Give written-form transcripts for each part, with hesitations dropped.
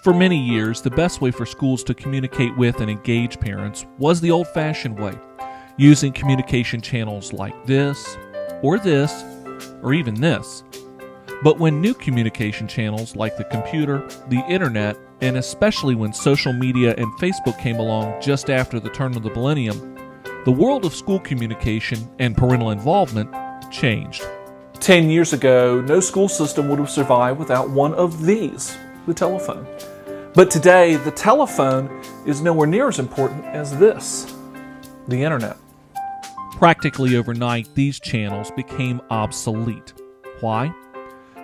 For many years, the best way for schools to communicate with and engage parents was the old-fashioned way, using communication channels like this, or even this. But when new communication channels like the computer, the internet, and especially when social media and Facebook came along just after the turn of the millennium, the world of school communication and parental involvement changed. 10 years ago, no school system would have survived without one of these, the telephone. But today, the telephone is nowhere near as important as this, the internet. Practically overnight, these channels became obsolete. Why?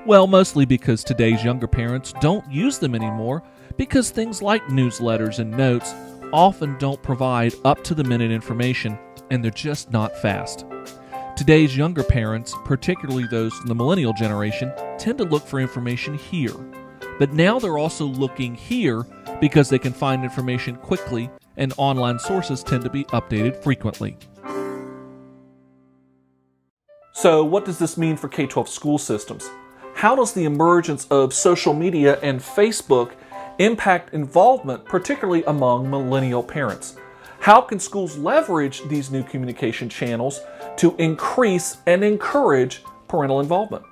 Well, mostly because today's younger parents don't use them anymore because things like newsletters and notes often don't provide up-to-the-minute information, and they're just not fast. Today's younger parents, particularly those from the millennial generation, tend to look for information here. But now they're also looking here because they can find information quickly, and online sources tend to be updated frequently. So what does this mean for K-12 school systems? How does the emergence of social media and Facebook impact involvement, particularly among millennial parents? How can schools leverage these new communication channels to increase and encourage parental involvement?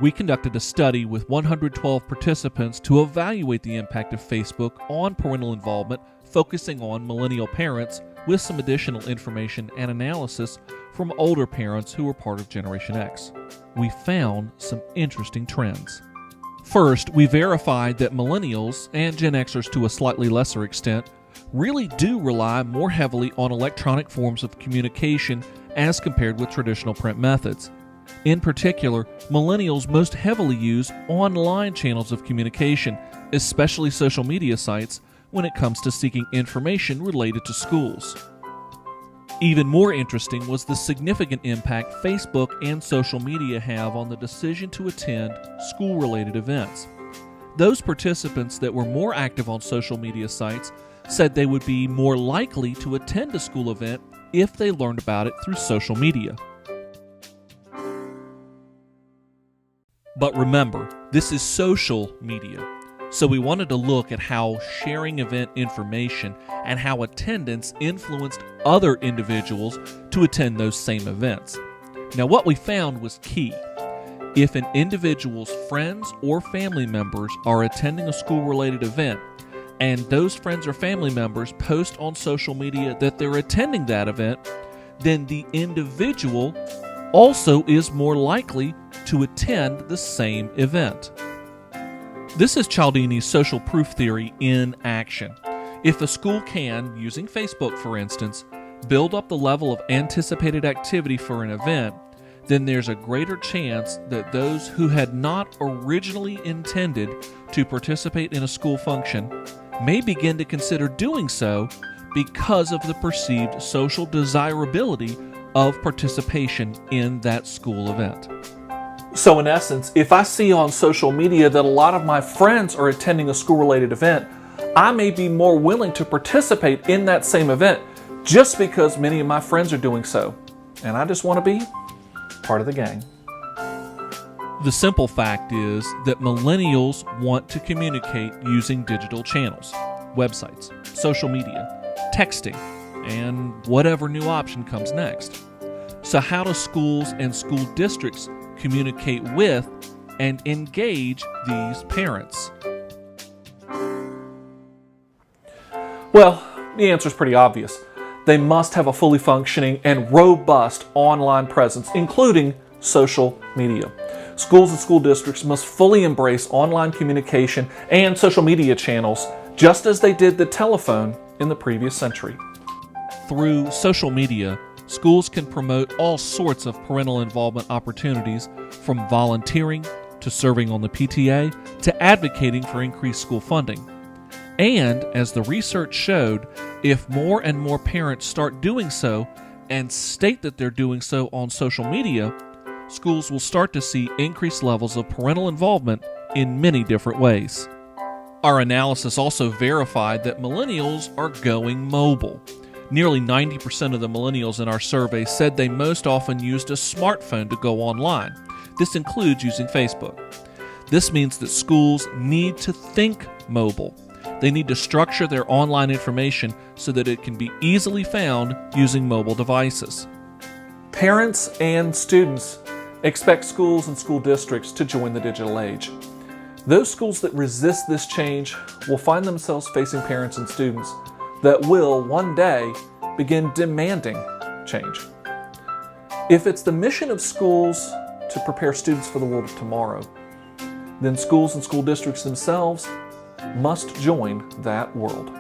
We conducted a study with 112 participants to evaluate the impact of Facebook on parental involvement, focusing on millennial parents with some additional information and analysis from older parents who were part of Generation X. We found some interesting trends. First, we verified that millennials, and Gen Xers to a slightly lesser extent, really do rely more heavily on electronic forms of communication as compared with traditional print methods. In particular, millennials most heavily use online channels of communication, especially social media sites, when it comes to seeking information related to schools. Even more interesting was the significant impact Facebook and social media have on the decision to attend school-related events. Those participants that were more active on social media sites said they would be more likely to attend a school event if they learned about it through social media. But remember, this is social media, so we wanted to look at how sharing event information and how attendance influenced other individuals to attend those same events. Now, what we found was key. If an individual's friends or family members are attending a school-related event, and those friends or family members post on social media that they're attending that event, then the individual also is more likely to attend the same event. This is Cialdini's social proof theory in action. If a school can, using Facebook for instance, build up the level of anticipated activity for an event, then there's a greater chance that those who had not originally intended to participate in a school function may begin to consider doing so because of the perceived social desirability of participation in that school event. So in essence, if I see on social media that a lot of my friends are attending a school-related event, I may be more willing to participate in that same event just because many of my friends are doing so. And I just want to be part of the gang. The simple fact is that millennials want to communicate using digital channels, websites, social media, texting, and whatever new option comes next. So how do schools and school districts communicate with and engage these parents? Well, the answer is pretty obvious. They must have a fully functioning and robust online presence, including social media. Schools and school districts must fully embrace online communication and social media channels, just as they did the telephone in the previous century. Through social media, schools can promote all sorts of parental involvement opportunities, from volunteering to serving on the PTA to advocating for increased school funding. And, as the research showed, if more and more parents start doing so and state that they're doing so on social media, schools will start to see increased levels of parental involvement in many different ways. Our analysis also verified that millennials are going mobile. Nearly 90% of the millennials in our survey said they most often used a smartphone to go online. This includes using Facebook. This means that schools need to think mobile. They need to structure their online information so that it can be easily found using mobile devices. Parents and students expect schools and school districts to join the digital age. Those schools that resist this change will find themselves facing parents and students that will one day begin demanding change. If it's the mission of schools to prepare students for the world of tomorrow, then schools and school districts themselves must join that world.